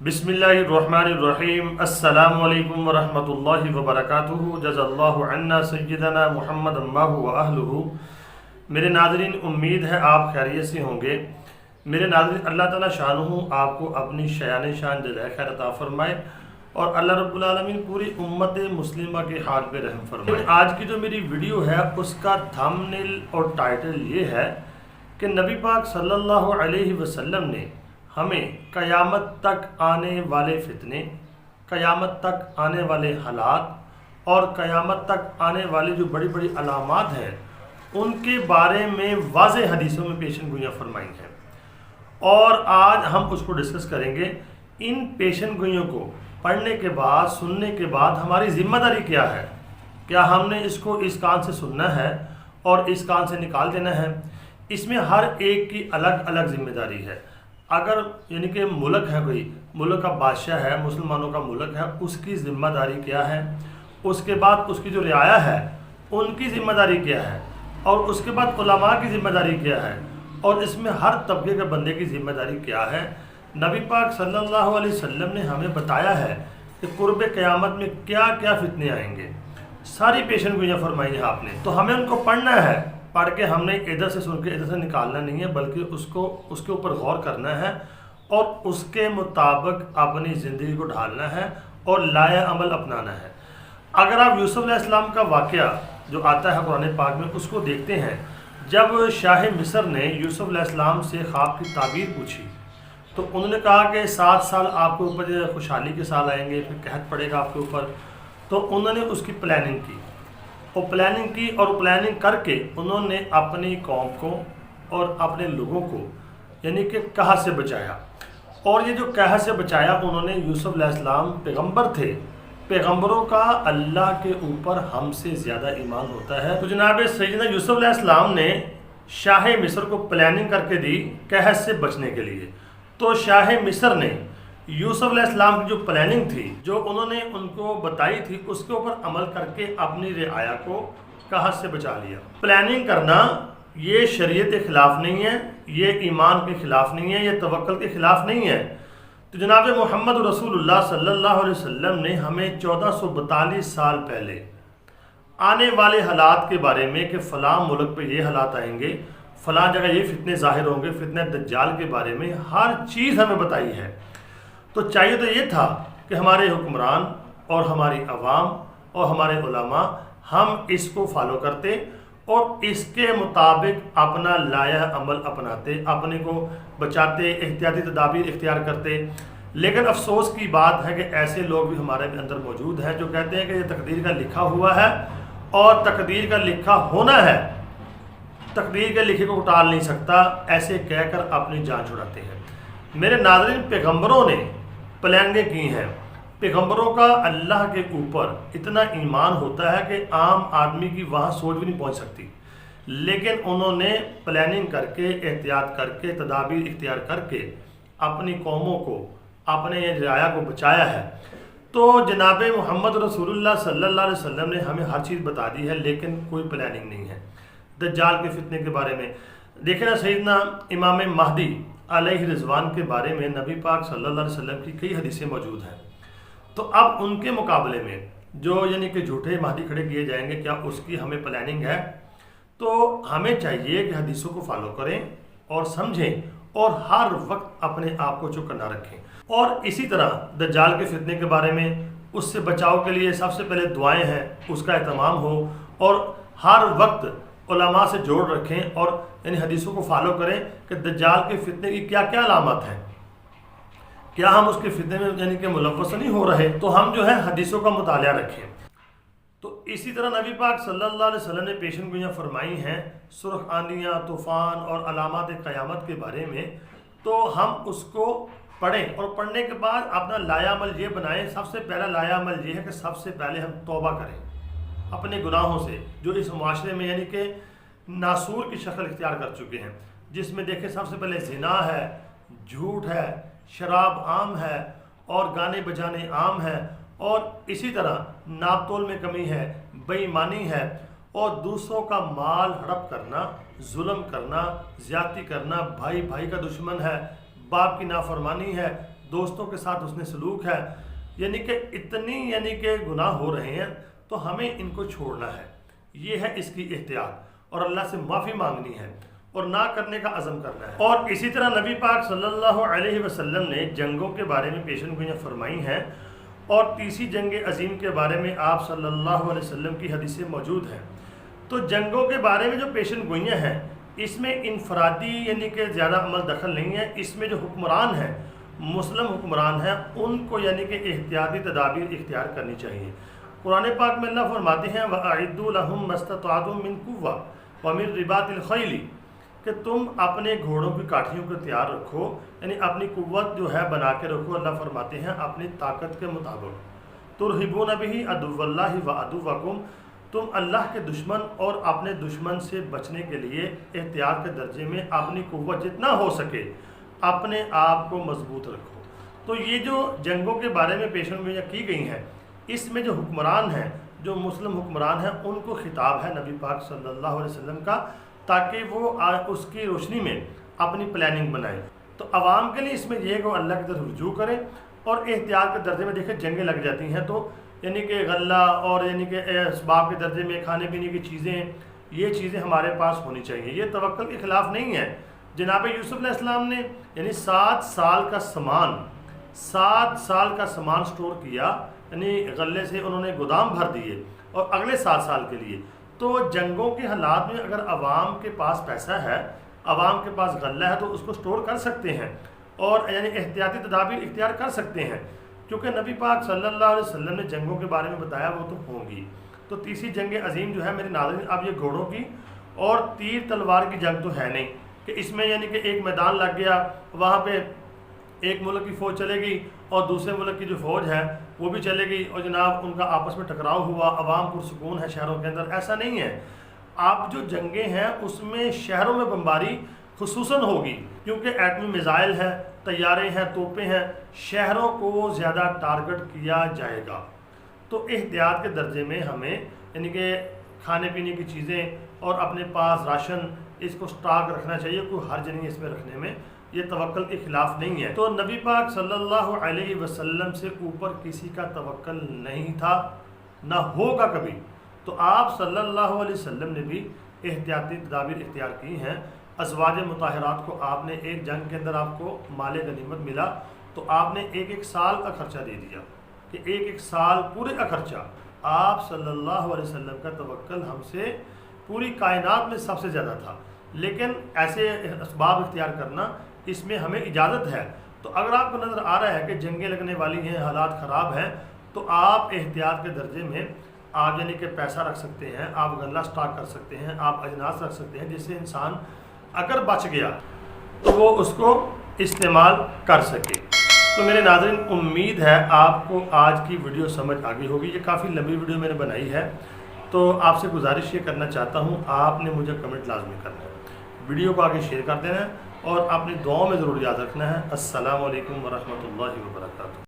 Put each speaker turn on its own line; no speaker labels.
बिस्मिल्लाहिर्रहमानिर्रहीम। अस्सलामु अलैकुम वरहमतुल्लाहि वबरकातुहू। जज़ल्लाहु अन्ना सय्यदना मुहम्मद अम्माहु व अहलुहू। मेरे नाज़रीन, उम्मीद है आप खैरियत से होंगे। मेरे नाज़रीन, अल्लाह ताला शानहू आपको अपनी शयान शान जज़ाए खैर अता फरमाए और अल्लाह रब्बुल आलमीन पूरी उम्मत मुस्लिमा के हाल पे रहम फरमाए। आज की जो मेरी वीडियो है उसका थंबनेल और टाइटल ये है कि नबी पाक सल्लल्लाहु अलैहि वसल्लम ने हमें क़यामत तक आने वाले फितने, क़यामत तक आने वाले हालात और क़यामत तक आने वाली जो बड़ी बड़ी अलामात हैं उनके बारे में वाज़ेह हदीसों में पेशन गोइयाँ फरमाई हैं और आज हम उसको डिस्कस करेंगे। इन पेशन गोइयों को पढ़ने के बाद, सुनने के बाद हमारी ज़िम्मेदारी क्या है? क्या हमने इसको इस कान से सुनना है और इस कान से निकाल देना है? इसमें हर एक की अलग अलग ज़िम्मेदारी है। अगर यानी कि मुल्क है, कोई मुल्क का बादशाह है, मुसलमानों का मुल्क है, उसकी ज़िम्मेदारी क्या है? उसके बाद उसकी जो रियाया है उनकी ज़िम्मेदारी क्या है? और उसके बाद उलमा की ज़िम्मेदारी क्या है? और इसमें हर तबके के बंदे की ज़िम्मेदारी क्या है? नबी पाक सल्लल्लाहु अलैहि वसल्लम ने हमें बताया है कि कुर्ब क़यामत में क्या क्या फितने आएंगे। सारी पेशन गोइयाँ फरमाई है आपने, तो हमें उनको पढ़ना है। पढ़ के हमने इधर से सुन के इधर से निकालना नहीं है, बल्कि उसके ऊपर गौर करना है और उसके मुताबिक अपनी ज़िंदगी को ढालना है और लाया अमल अपनाना है। अगर आप यूसुफ अलैहिस्सलाम का वाक़या जो आता है कुरान पाक में उसको देखते हैं, जब शाह मिस्र ने यूसुफ अलैहिस्सलाम से ख्वाब की ताबीर पूछी तो उन्होंने कहा कि 7 साल आपके ऊपर खुशहाली के साल आएंगे, फिर कहत पड़ेगा आपके ऊपर। तो उन्होंने उसकी प्लानिंग की और प्लानिंग करके उन्होंने अपनी कौम को और अपने लोगों को यानी कि कहत से बचाया। और ये जो कहत से बचाया, उन्होंने यूसुफ अलैहिस्सलाम पैगंबर थे। पैगंबरों का अल्लाह के ऊपर हमसे ज़्यादा ईमान होता है। तो जनाब सैयदना यूसुफ अलैहिस्सलाम ने शाह मिस्र को प्लानिंग करके दी कहत से बचने के लिए। तो शाह मिस्र ने यूसुफ अलैहिस्सलाम की जो प्लानिंग थी, जो उन्होंने उनको बताई थी, उसके ऊपर अमल करके अपनी रियाया को कहत से बचा लिया। प्लानिंग करना ये शरीयत के ख़िलाफ़ नहीं है, ये ईमान के ख़िलाफ़ नहीं है, ये तवक्कुल के ख़िलाफ़ नहीं है। तो जनाब मोहम्मद रसूलुल्लाह सल्लल्लाहु अलैहि वसल्लम ने हमें 1442 साल पहले आने वाले हालात के बारे में कि फ़लाँ मुल्क पे ये हालात आएंगे, फ़लाँ जगह ये फितने ज़ाहिर होंगे, फितने दज्जाल के बारे में हर चीज़ हमें बताई है। तो चाहिए तो ये था कि हमारे हुक्मरान और हमारी अवाम और हमारे उलमा हम इसको फॉलो करते और इसके मुताबिक अपना लाया अमल अपनाते, अपने को बचाते, एहतियाती तदाबीर इख्तियार करते। लेकिन अफसोस की बात है कि ऐसे लोग भी हमारे अंदर मौजूद हैं जो कहते हैं कि ये तकदीर का लिखा हुआ है और तकदीर का लिखा होना है, तकदीर के लिखे को टाल नहीं सकता, ऐसे कहकर अपनी जान छुड़ाते हैं। मेरे नाज़रीन, पैगंबरों ने प्लानिंगें की हैं। पैगंबरों का अल्लाह के ऊपर इतना ईमान होता है कि आम आदमी की वहाँ सोच भी नहीं पहुँच सकती, लेकिन उन्होंने प्लानिंग करके, एहतियात करके, तदाबीर इख्तियार करके अपनी कौमों को, अपने रियाया को बचाया है। तो जनाब मोहम्मद रसूलुल्लाह सल्लल्लाहु अलैहि वसल्लम ने हमें हर चीज़ बता दी है, लेकिन कोई प्लानिंग नहीं है। दज्जाल के फितने के बारे में देखें ना, सैयदना इमाम महदी अलैहि रिज़वान के बारे में नबी पाक सल्लल्लाहु अलैहि वसल्लम की कई हदीसें मौजूद हैं। तो अब उनके मुकाबले में जो यानी कि झूठे महदी खड़े किए जाएंगे, क्या उसकी हमें प्लानिंग है? तो हमें चाहिए कि हदीसों को फॉलो करें और समझें और हर वक्त अपने आप को चौकन्ना रखें। और इसी तरह दज्जाल के फितने के बारे में, उससे बचाव के लिए सबसे पहले दुआएं हैं, उसका एहतमाम हो और हर वक्त उलमा से जोड़ रखें और यानी हदीसों को फॉलो करें कि दज्जाल के फितने की क्या क्या अलामत हैं। क्या हम उसके फितने में यानी कि मुलव्वस नहीं हो रहे? तो हम जो है हदीसों का मुतालिया रखें। तो इसी तरह नबी पाक सल्लल्लाहु अलैहि वसल्लम ने पेशन गोइयाँ फरमाई हैं सुर्ख आंधियाँ, तूफ़ान और अलामात क़यामत के बारे में। तो हम उसको पढ़ें और पढ़ने के बाद अपना लाया अमल ये बनाएं। सबसे पहला लाया अमल ये है कि सबसे पहले हम तौबा करें अपने गुनाहों से, जो इस माशरे में यानी कि नासूर की शक्ल इख्तियार कर चुके हैं, जिसमें देखें सबसे पहले ज़िना है, झूठ है, शराब आम है और गाने बजाने आम है, और इसी तरह नापतोल में कमी है, बेईमानी है और दूसरों का माल हड़प करना, जुल्म करना, ज़्यादती करना, भाई भाई का दुश्मन है, बाप की नाफरमानी है, دوستوں کے ساتھ حسن سلوک ہے، یعنی کہ اتنی گناہ ہو رہے ہیں تو ہمیں ان کو چھوڑنا ہے۔ یہ ہے اس کی احتیاط، اور اللہ سے معافی مانگنی ہے اور نہ کرنے کا عزم کرنا ہے۔ اور اسی طرح نبی پاک صلی اللہ علیہ وسلم نے جنگوں کے بارے میں پیشن گوئیاں فرمائی ہیں، اور تیسری جنگ عظیم کے بارے میں آپ صلی اللہ علیہ وسلم کی حدیثیں موجود ہیں۔ تو جنگوں کے بارے میں جو پیشن گوئیاں ہیں اس میں انفرادی یعنی کہ زیادہ عمل دخل نہیں ہے، اس میں جو حکمران ہیں، مسلم حکمران ہیں، ان کو یعنی کہ احتیاطی تدابیر اختیار کرنی چاہیے۔ قرآن پاک میں اللہ فرماتے ہیں وَأَعِدُّوا لَهُم مَّا اسْتَطَعْتُم مِّن قُوَّةٍ وَمِن رِّبَاطِ الْخَيْلِ، کہ تم اپنے گھوڑوں کی کاٹھیوں کو تیار رکھو، یعنی اپنی قوت جو ہے بنا کے رکھو۔ اللہ فرماتے ہیں اپنی طاقت کے مطابق، تُرْہِبُونَ بِهِ عَدُوَّ اللَّهِ وَعَدُوَّكُمْ، تم اللہ کے دشمن اور اپنے دشمن سے بچنے کے لیے احتیاط کے درجے میں اپنی قوت جتنا ہو سکے اپنے آپ کو مضبوط رکھو۔ تو یہ جو جنگوں کے بارے میں پیشن گوئیاں کی گئی ہیں، اس میں جو حکمران ہیں، جو مسلم حکمران ہیں، ان کو خطاب ہے نبی پاک صلی اللہ علیہ وسلم کا، تاکہ وہ اس کی روشنی میں اپنی پلاننگ بنائیں۔ تو عوام کے لیے اس میں یہ ہے کہ وہ اللہ کی طرف رجوع کریں، اور احتیاط کے درجے میں دیکھیں جنگیں لگ جاتی ہیں تو یعنی کہ غلہ اور یعنی کہ اسباب کے درجے میں کھانے پینے کی چیزیں، یہ چیزیں ہمارے پاس ہونی چاہیے۔ یہ توکل کے خلاف نہیں ہے۔ جناب یوسف علیہ السلام نے یعنی 7 سال کا سامان سٹور کیا، یعنی غلے سے انہوں نے گودام بھر دیے، اور اگلے 7 سال کے لیے۔ تو جنگوں کے حالات میں اگر عوام کے پاس پیسہ ہے، عوام کے پاس غلہ ہے، تو اس کو سٹور کر سکتے ہیں اور یعنی احتیاطی تدابیر اختیار کر سکتے ہیں، کیونکہ نبی پاک صلی اللہ علیہ وسلم نے جنگوں کے بارے میں بتایا وہ تو ہوں گی۔ تو تیسری جنگ عظیم جو ہے میرے ناظرین، اب یہ گھوڑوں کی اور تیر تلوار کی جنگ تو ہے نہیں کہ اس میں یعنی کہ ایک میدان لگ گیا، وہاں پہ ایک ملک کی فوج چلے گئی اور دوسرے ملک کی جو فوج ہے وہ بھی چلے گئی، اور جناب ان کا آپس میں ٹکراؤ ہوا، عوام پرسکون ہے شہروں کے اندر۔ ایسا نہیں ہے۔ آپ جو جنگیں ہیں اس میں شہروں میں بمباری خصوصاً ہوگی، کیونکہ ایٹمی میزائل ہیں، طیارے ہیں، توپیں ہیں، شہروں کو زیادہ ٹارگٹ کیا جائے گا۔ تو احتیاط کے درجے میں ہمیں یعنی کہ کھانے پینے کی چیزیں اور اپنے پاس راشن، اس کو سٹاک رکھنا چاہیے، کوئی حرج نہیں اس میں رکھنے میں، یہ توکل کے خلاف نہیں ہے۔ تو نبی پاک صلی اللہ علیہ وسلم سے اوپر کسی کا توکل نہیں تھا، نہ ہوگا کبھی۔ تو آپ صلی اللہ علیہ وسلم نے بھی احتیاطی تدابیر اختیار کی ہیں۔ ازواج مطہرات کو آپ نے ایک جنگ کے اندر آپ کو مال غنیمت ملا تو آپ نے ایک سال کا خرچہ دے دیا، کہ ایک سال پورے کا خرچہ۔ آپ صلی اللہ علیہ وسلم کا توکل ہم سے پوری کائنات میں سب سے زیادہ تھا، لیکن ایسے اسباب اختیار کرنا اس میں ہمیں اجازت ہے۔ تو اگر آپ کو نظر آ رہا ہے کہ جنگیں لگنے والی ہیں، حالات خراب ہیں، تو آپ احتیاط کے درجے میں آپ یعنی کہ پیسہ رکھ سکتے ہیں، آپ غلہ سٹاک کر سکتے ہیں، آپ اجناس رکھ سکتے ہیں، جس سے انسان اگر بچ گیا تو وہ اس کو استعمال کر سکے۔ تو میرے ناظرین، امید ہے آپ کو آج کی ویڈیو سمجھ آ گئی ہوگی۔ یہ کافی لمبی ویڈیو میں نے بنائی ہے، تو آپ سے گزارش یہ کرنا چاہتا ہوں، آپ نے مجھے کمنٹ لازمی کرنا ہے، ویڈیو کو آگے شیئر کر دینا ہے، اور اپنی دعاؤں میں ضرور یاد رکھنا ہے۔ السلام علیکم ورحمۃ اللہ وبرکاتہ۔